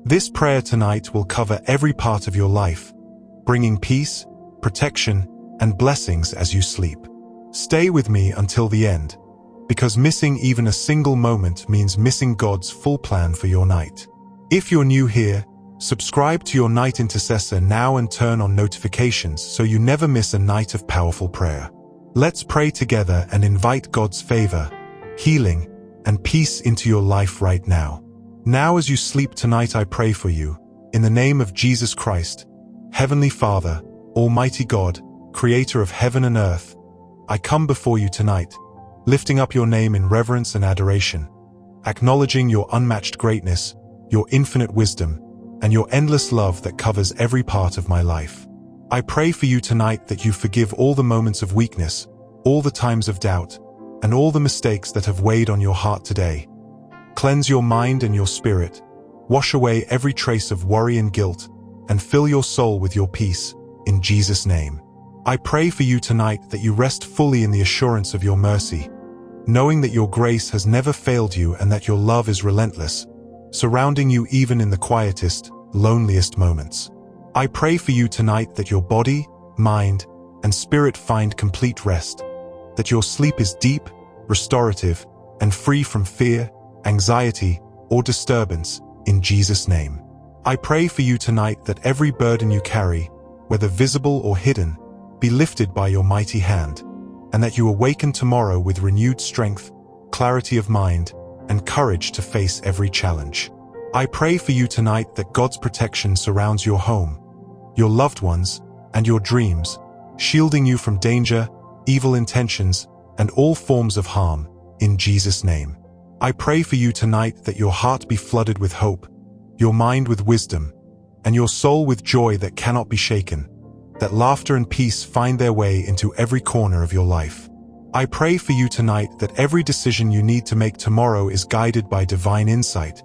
This prayer tonight will cover every part of your life, bringing peace, protection, and blessings as you sleep. Stay with me until the end, because missing even a single moment means missing God's full plan for your night. If you're new here, subscribe to your Night Intercessor now and turn on notifications so you never miss a night of powerful prayer. Let's pray together and invite God's favor, healing, and peace into your life right now. Now as you sleep tonight, I pray for you, in the name of Jesus Christ, Heavenly Father, Almighty God, Creator of heaven and earth. I come before you tonight, lifting up your name in reverence and adoration, acknowledging your unmatched greatness, your infinite wisdom, and your endless love that covers every part of my life. I pray for you tonight that you forgive all the moments of weakness, all the times of doubt, and all the mistakes that have weighed on your heart today. Cleanse your mind and your spirit, wash away every trace of worry and guilt, and fill your soul with your peace, in Jesus' name. I pray for you tonight that you rest fully in the assurance of your mercy, knowing that your grace has never failed you and that your love is relentless, surrounding you even in the quietest, loneliest moments. I pray for you tonight that your body, mind, and spirit find complete rest, that your sleep is deep, restorative, and free from fear, anxiety, or disturbance, in Jesus' name. I pray for you tonight that every burden you carry, whether visible or hidden, be lifted by your mighty hand, and that you awaken tomorrow with renewed strength, clarity of mind, and courage to face every challenge. I pray for you tonight that God's protection surrounds your home, your loved ones, and your dreams, shielding you from danger, evil intentions, and all forms of harm, in Jesus' name. I pray for you tonight that your heart be flooded with hope, your mind with wisdom, and your soul with joy that cannot be shaken, that laughter and peace find their way into every corner of your life. I pray for you tonight that every decision you need to make tomorrow is guided by divine insight.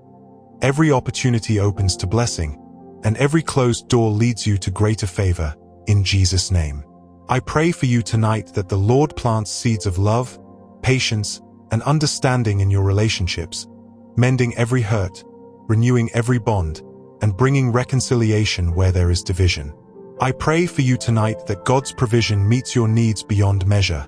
Every opportunity opens to blessing, and every closed door leads you to greater favor, in Jesus' name. I pray for you tonight that the Lord plants seeds of love, patience, and understanding in your relationships, mending every hurt, renewing every bond, and bringing reconciliation where there is division. I pray for you tonight that God's provision meets your needs beyond measure,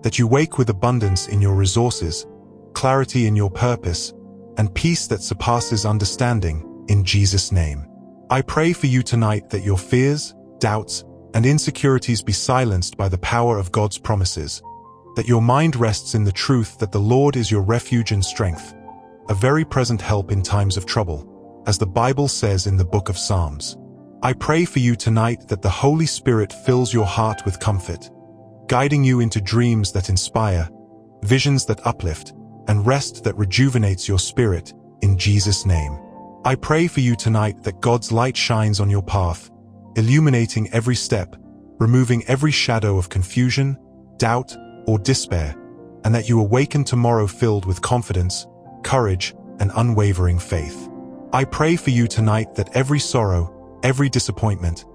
that you wake with abundance in your resources, clarity in your purpose, and peace that surpasses understanding, in Jesus' name. I pray for you tonight that your fears, doubts, and insecurities be silenced by the power of God's promises, that your mind rests in the truth that the Lord is your refuge and strength, a very present help in times of trouble, as the Bible says in the book of Psalms. I pray for you tonight that the Holy Spirit fills your heart with comfort, guiding you into dreams that inspire, visions that uplift, and rest that rejuvenates your spirit, in Jesus' name. I pray for you tonight that God's light shines on your path, illuminating every step, removing every shadow of confusion, doubt, or despair, and that you awaken tomorrow filled with confidence, courage, and unwavering faith. I pray for you tonight that every sorrow, every disappointment,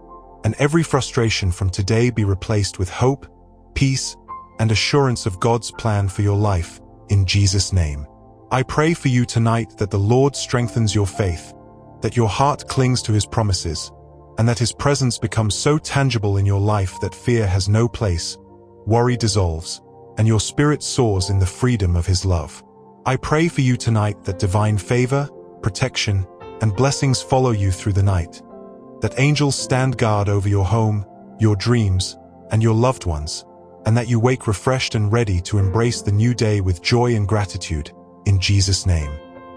and every frustration from today be replaced with hope, peace, and assurance of God's plan for your life, in Jesus' name. I pray for you tonight that the Lord strengthens your faith, that your heart clings to His promises, and that His presence becomes so tangible in your life that fear has no place, worry dissolves, and your spirit soars in the freedom of His love. I pray for you tonight that divine favor, protection, and blessings follow you through the night, that angels stand guard over your home, your dreams, and your loved ones, and that you wake refreshed and ready to embrace the new day with joy and gratitude, in Jesus' name.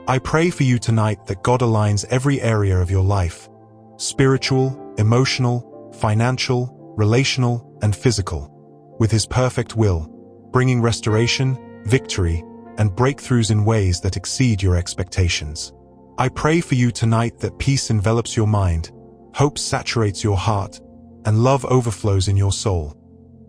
I pray for you tonight that God aligns every area of your life, spiritual, emotional, financial, relational, and physical, with His perfect will, bringing restoration, victory, and breakthroughs in ways that exceed your expectations. I pray for you tonight that peace envelops your mind, hope saturates your heart, and love overflows in your soul,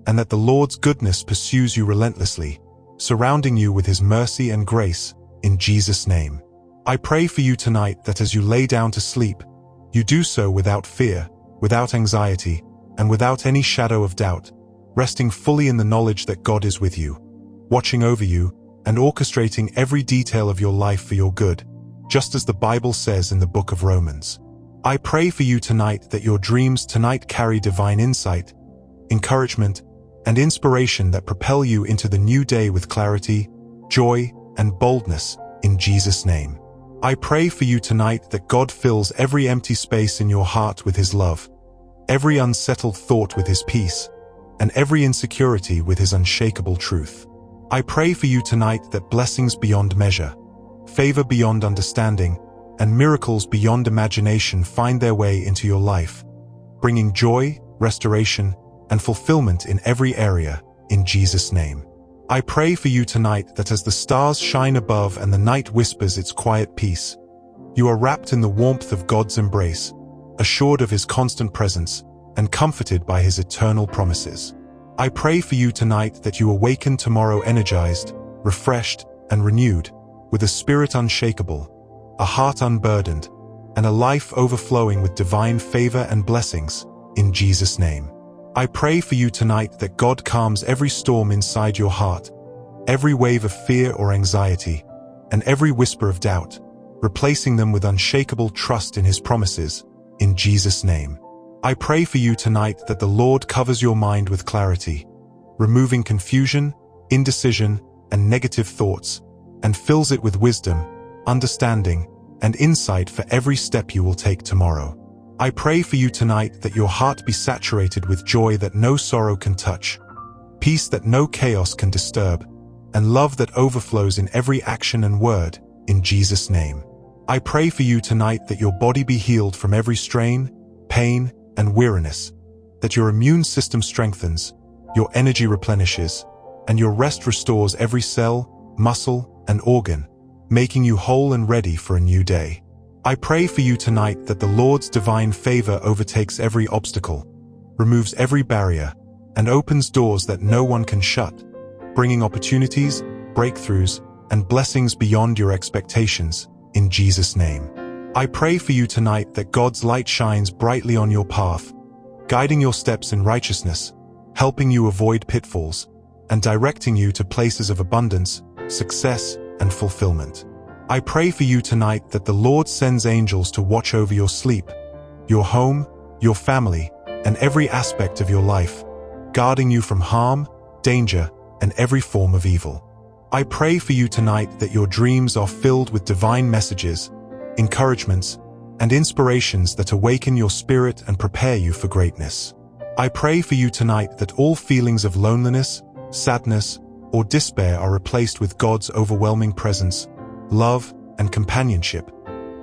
and that the Lord's goodness pursues you relentlessly, surrounding you with His mercy and grace, in Jesus' name. I pray for you tonight that as you lay down to sleep, you do so without fear, without anxiety, and without any shadow of doubt, resting fully in the knowledge that God is with you, watching over you, and orchestrating every detail of your life for your good, just as the Bible says in the book of Romans. I pray for you tonight that your dreams tonight carry divine insight, encouragement, and inspiration that propel you into the new day with clarity, joy, and boldness, in Jesus' name. I pray for you tonight that God fills every empty space in your heart with His love, every unsettled thought with His peace, and every insecurity with His unshakable truth. I pray for you tonight that blessings beyond measure, favor beyond understanding, and miracles beyond imagination find their way into your life, bringing joy, restoration, and fulfillment in every area, in Jesus' name. I pray for you tonight that as the stars shine above and the night whispers its quiet peace, you are wrapped in the warmth of God's embrace, assured of His constant presence, and comforted by His eternal promises. I pray for you tonight that you awaken tomorrow energized, refreshed, and renewed, with a spirit unshakable, a heart unburdened, and a life overflowing with divine favor and blessings, in Jesus' name. I pray for you tonight that God calms every storm inside your heart, every wave of fear or anxiety, and every whisper of doubt, replacing them with unshakable trust in His promises, in Jesus' name. I pray for you tonight that the Lord covers your mind with clarity, removing confusion, indecision, and negative thoughts, and fills it with wisdom, understanding, and insight for every step you will take tomorrow. I pray for you tonight that your heart be saturated with joy that no sorrow can touch, peace that no chaos can disturb, and love that overflows in every action and word, in Jesus' name. I pray for you tonight that your body be healed from every strain, pain, and weariness, that your immune system strengthens, your energy replenishes, and your rest restores every cell, muscle, and organ, making you whole and ready for a new day. I pray for you tonight that the Lord's divine favor overtakes every obstacle, removes every barrier, and opens doors that no one can shut, bringing opportunities, breakthroughs, and blessings beyond your expectations, in Jesus' name. I pray for you tonight that God's light shines brightly on your path, guiding your steps in righteousness, helping you avoid pitfalls, and directing you to places of abundance, success, and fulfillment. I pray for you tonight that the Lord sends angels to watch over your sleep, your home, your family, and every aspect of your life, guarding you from harm, danger, and every form of evil. I pray for you tonight that your dreams are filled with divine messages, encouragements, and inspirations that awaken your spirit and prepare you for greatness. I pray for you tonight that all feelings of loneliness, sadness, or despair are replaced with God's overwhelming presence, love, and companionship,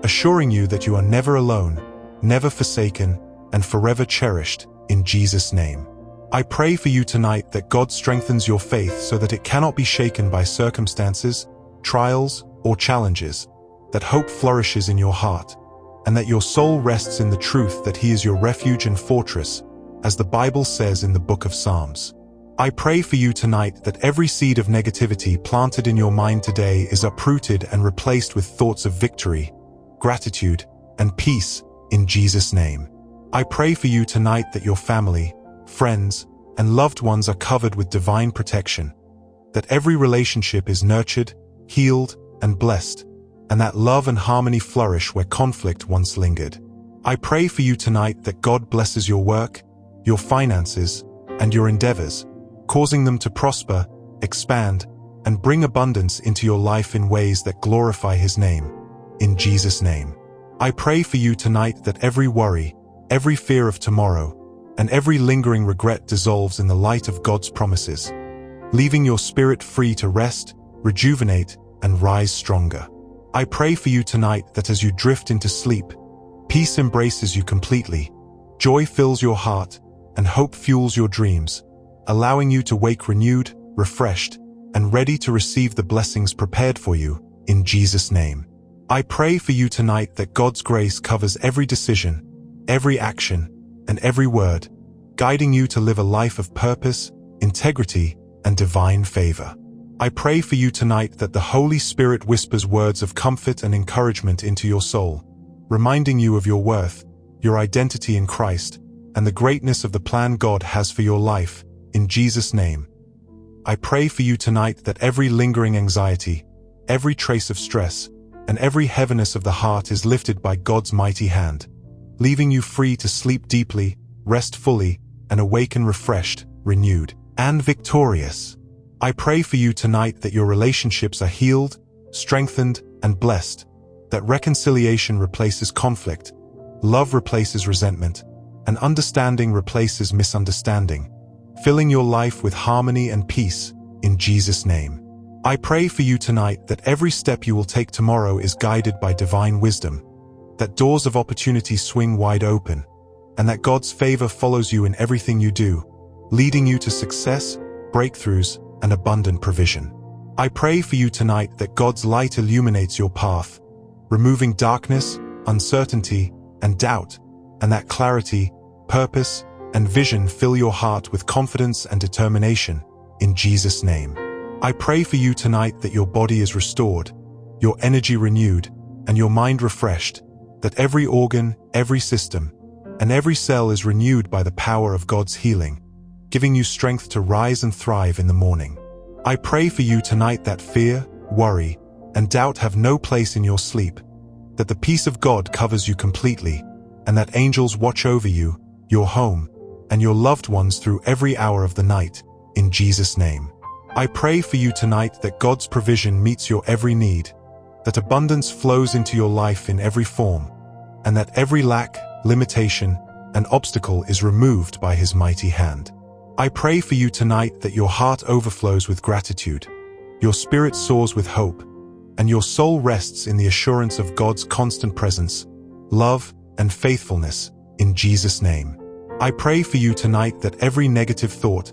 assuring you that you are never alone, never forsaken, and forever cherished, in Jesus' name. I pray for you tonight that God strengthens your faith so that it cannot be shaken by circumstances, trials, or challenges, that hope flourishes in your heart, and that your soul rests in the truth that He is your refuge and fortress, as the Bible says in the book of Psalms. I pray for you tonight that every seed of negativity planted in your mind today is uprooted and replaced with thoughts of victory, gratitude, and peace, in Jesus' name. I pray for you tonight that your family, friends, and loved ones are covered with divine protection, that every relationship is nurtured, healed, and blessed, and that love and harmony flourish where conflict once lingered. I pray for you tonight that God blesses your work, your finances, and your endeavors, causing them to prosper, expand, and bring abundance into your life in ways that glorify His name, in Jesus' name. I pray for you tonight that every worry, every fear of tomorrow, and every lingering regret dissolves in the light of God's promises, leaving your spirit free to rest, rejuvenate, and rise stronger. I pray for you tonight that as you drift into sleep, peace embraces you completely, joy fills your heart, and hope fuels your dreams, allowing you to wake renewed, refreshed, and ready to receive the blessings prepared for you, in Jesus' name. I pray for you tonight that God's grace covers every decision, every action, and every word, guiding you to live a life of purpose, integrity, and divine favor. I pray for you tonight that the Holy Spirit whispers words of comfort and encouragement into your soul, reminding you of your worth, your identity in Christ, and the greatness of the plan God has for your life, in Jesus' name. I pray for you tonight that every lingering anxiety, every trace of stress, and every heaviness of the heart is lifted by God's mighty hand, leaving you free to sleep deeply, rest fully, and awaken refreshed, renewed, and victorious. I pray for you tonight that your relationships are healed, strengthened, and blessed, that reconciliation replaces conflict, love replaces resentment, and understanding replaces misunderstanding, filling your life with harmony and peace, in Jesus' name. I pray for you tonight that every step you will take tomorrow is guided by divine wisdom, that doors of opportunity swing wide open, and that God's favor follows you in everything you do, leading you to success, breakthroughs, and abundant provision. I pray for you tonight that God's light illuminates your path, removing darkness, uncertainty, and doubt, and that clarity, purpose, and vision fill your heart with confidence and determination, in Jesus' name. I pray for you tonight that your body is restored, your energy renewed, and your mind refreshed, that every organ, every system, and every cell is renewed by the power of God's healing, giving you strength to rise and thrive in the morning. I pray for you tonight that fear, worry, and doubt have no place in your sleep, that the peace of God covers you completely, and that angels watch over you, your home, and your loved ones through every hour of the night, in Jesus' name. I pray for you tonight that God's provision meets your every need, that abundance flows into your life in every form, and that every lack, limitation, and obstacle is removed by His mighty hand. I pray for you tonight that your heart overflows with gratitude, your spirit soars with hope, and your soul rests in the assurance of God's constant presence, love, and faithfulness, in Jesus' name. I pray for you tonight that every negative thought,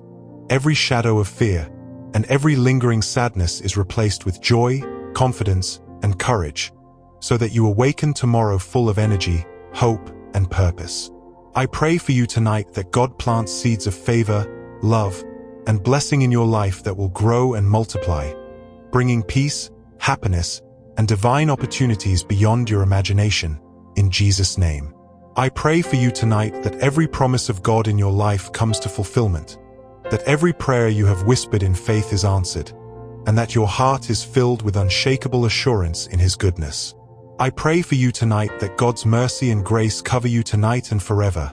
every shadow of fear, and every lingering sadness is replaced with joy, confidence, and courage, so that you awaken tomorrow full of energy, hope, and purpose. I pray for you tonight that God plants seeds of favor, love, and blessing in your life that will grow and multiply, bringing peace, happiness, and divine opportunities beyond your imagination, in Jesus' name. I pray for you tonight that every promise of God in your life comes to fulfillment, that every prayer you have whispered in faith is answered, and that your heart is filled with unshakable assurance in His goodness. I pray for you tonight that God's mercy and grace cover you tonight and forever,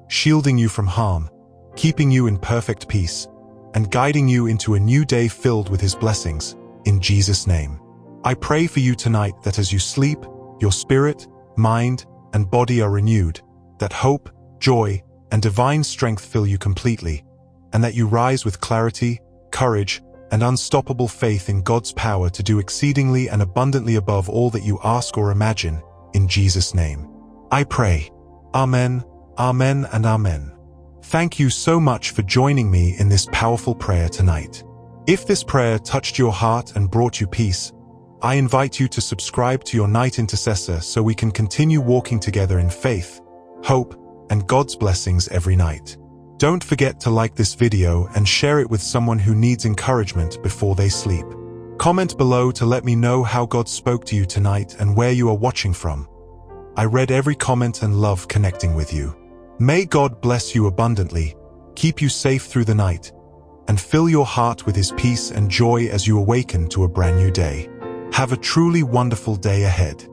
shielding you from harm, keeping you in perfect peace, and guiding you into a new day filled with His blessings, in Jesus' name. I pray for you tonight that as you sleep, your spirit, mind, and body are renewed, that hope, joy, and divine strength fill you completely, and that you rise with clarity, courage, and unstoppable faith in God's power to do exceedingly and abundantly above all that you ask or imagine, in Jesus' name. I pray. Amen, amen, and amen. Thank you so much for joining me in this powerful prayer tonight. If this prayer touched your heart and brought you peace, I invite you to subscribe to your Night Intercessor so we can continue walking together in faith, hope, and God's blessings every night. Don't forget to like this video and share it with someone who needs encouragement before they sleep. Comment below to let me know how God spoke to you tonight and where you are watching from. I read every comment and love connecting with you. May God bless you abundantly, keep you safe through the night, and fill your heart with His peace and joy as you awaken to a brand new day. Have a truly wonderful day ahead.